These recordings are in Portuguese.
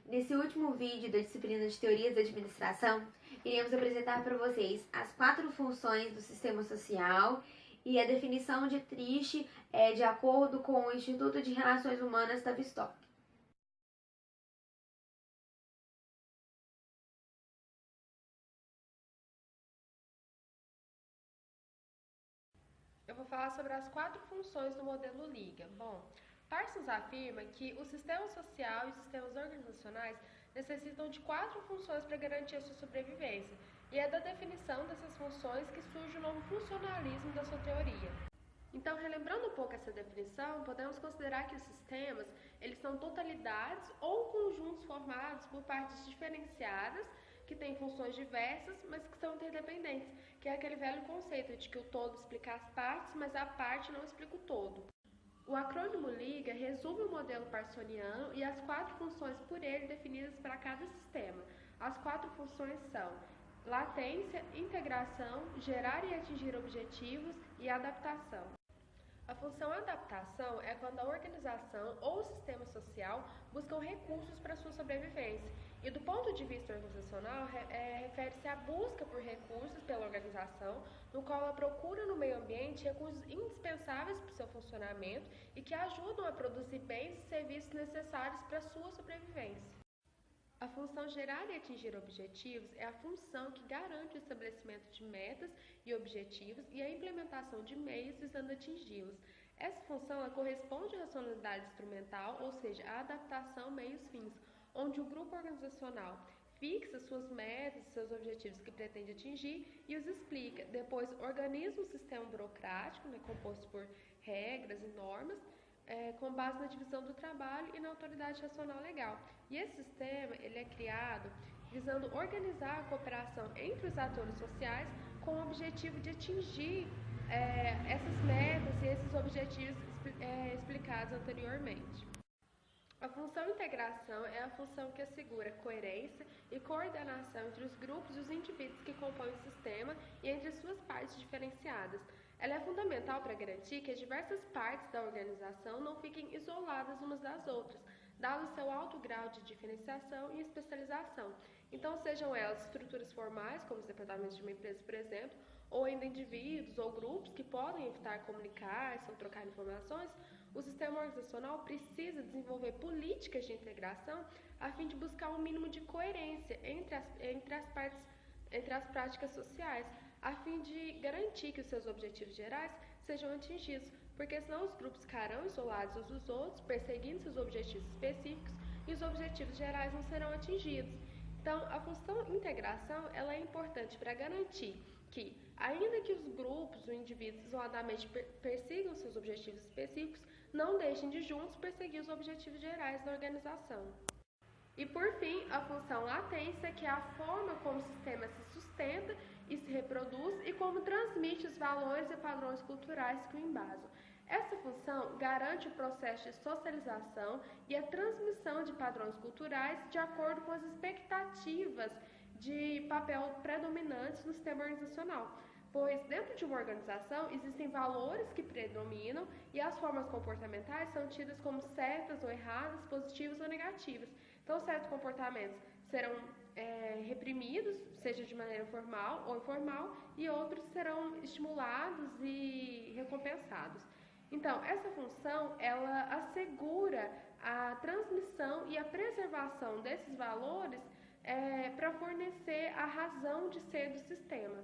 Nesse último vídeo da disciplina de Teorias da Administração, iremos apresentar para vocês as 4 funções do sistema social e a definição de Triche de acordo com o Instituto de Relações Humanas Tavistock. Eu vou falar sobre as 4 funções do modelo Liga. Bom, Parsons afirma que o sistema social e os sistemas organizacionais necessitam de 4 funções para garantir a sua sobrevivência, e é da definição dessas funções que surge o novo funcionalismo da sua teoria. Então, relembrando um pouco essa definição, podemos considerar que os sistemas, eles são totalidades ou conjuntos formados por partes diferenciadas, que têm funções diversas, mas que são interdependentes, que é aquele velho conceito de que o todo explica as partes, mas a parte não explica o todo. O acrônimo LIGA resume o modelo parsoniano e as 4 funções por ele definidas para cada sistema. As 4 funções são latência, integração, gerar e atingir objetivos e adaptação. A função adaptação é quando a organização ou o sistema social buscam recursos para sua sobrevivência. E do ponto de vista organizacional, refere-se à busca por recursos pela organização, no qual ela procura no meio ambiente recursos indispensáveis para o seu funcionamento e que ajudam a produzir bens e serviços necessários para a sua sobrevivência. A função gerar e atingir objetivos é a função que garante o estabelecimento de metas e objetivos e a implementação de meios visando atingi-los. Essa função corresponde à racionalidade instrumental, ou seja, à adaptação meios-fins, onde o grupo organizacional fixa suas metas, seus objetivos que pretende atingir e os explica. Depois, organiza um sistema burocrático, composto por regras e normas, com base na divisão do trabalho e na autoridade racional legal. E esse sistema ele é criado visando organizar a cooperação entre os atores sociais com o objetivo de atingir essas metas e esses objetivos explicados anteriormente. A função integração é a função que assegura coerência e coordenação entre os grupos e os indivíduos que compõem o sistema e entre suas partes diferenciadas. Ela é fundamental para garantir que as diversas partes da organização não fiquem isoladas umas das outras, dado o seu alto grau de diferenciação e especialização. Então, sejam elas estruturas formais, como os departamentos de uma empresa, por exemplo, ou ainda indivíduos ou grupos que podem evitar comunicar-se ou trocar informações, o sistema organizacional precisa desenvolver políticas de integração a fim de buscar um mínimo de coerência entre as práticas sociais, a fim de garantir que os seus objetivos gerais sejam atingidos, porque senão os grupos ficarão isolados uns dos outros, perseguindo seus objetivos específicos, e os objetivos gerais não serão atingidos. Então, a função integração ela é importante para garantir que, ainda que os grupos ou indivíduos isoladamente persigam seus objetivos específicos, não deixem de juntos perseguir os objetivos gerais da organização. E por fim, a função latência, que é a forma como o sistema se sustenta e se reproduz e como transmite os valores e padrões culturais que o embasam. Essa função garante o processo de socialização e a transmissão de padrões culturais de acordo com as expectativas de papel predominantes no sistema organizacional, pois dentro de uma organização existem valores que predominam e as formas comportamentais são tidas como certas ou erradas, positivas ou negativas. Então, certos comportamentos serão reprimidos, seja de maneira formal ou informal, e outros serão estimulados e recompensados. Então, essa função, ela assegura a transmissão e a preservação desses valores para fornecer a razão de ser do sistema.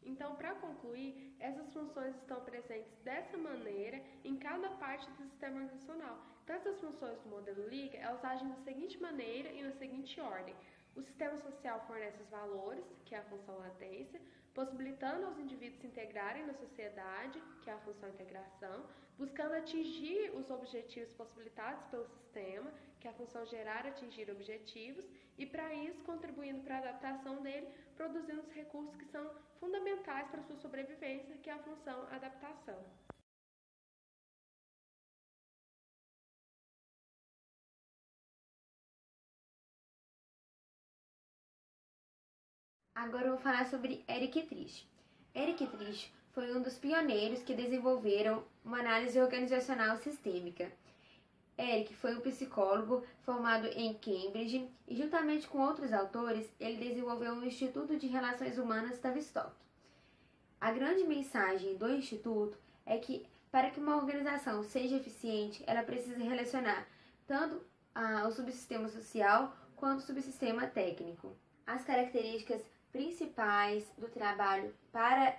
Então, para concluir, essas funções estão presentes dessa maneira em cada parte do sistema organizacional. Então, essas funções do modelo Liga, elas agem da seguinte maneira e na seguinte ordem. O sistema social fornece os valores, que é a função latência, possibilitando aos indivíduos se integrarem na sociedade, que é a função integração, buscando atingir os objetivos possibilitados pelo sistema, que é a função gerar e atingir objetivos, e para isso contribuindo para a adaptação dele, produzindo os recursos que são fundamentais para a sua sobrevivência, que é a função adaptação. Agora eu vou falar sobre Eric Triche. Eric Triche foi um dos pioneiros que desenvolveram uma análise organizacional sistêmica. Eric foi um psicólogo formado em Cambridge e, juntamente com outros autores, ele desenvolveu o Instituto de Relações Humanas Tavistock. A grande mensagem do Instituto é que, para que uma organização seja eficiente, ela precisa relacionar tanto o subsistema social quanto o subsistema técnico. As características principais do trabalho para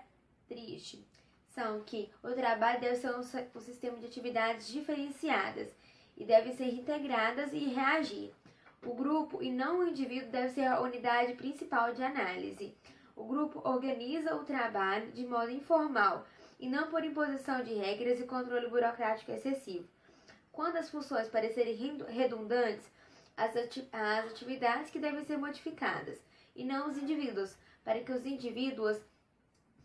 Trieste são que o trabalho deve ser um sistema de atividades diferenciadas e devem ser integradas e reagir. O grupo e não o indivíduo deve ser a unidade principal de análise. O grupo organiza o trabalho de modo informal e não por imposição de regras e controle burocrático excessivo. Quando as funções parecerem redundantes, as atividades que devem ser modificadas, e não os indivíduos, para que os indivíduos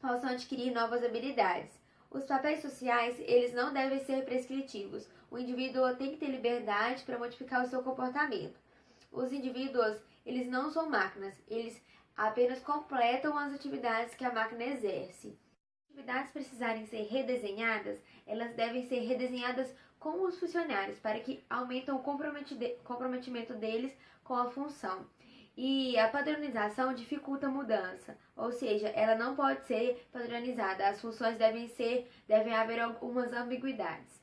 possam adquirir novas habilidades. Os papéis sociais, eles não devem ser prescritivos. O indivíduo tem que ter liberdade para modificar o seu comportamento. Os indivíduos, eles não são máquinas, eles apenas completam as atividades que a máquina exerce. Se as atividades precisarem ser redesenhadas, elas devem ser redesenhadas com os funcionários, para que aumentem o comprometimento deles com a função. E a padronização dificulta a mudança, ou seja, ela não pode ser padronizada. As funções devem haver algumas ambiguidades.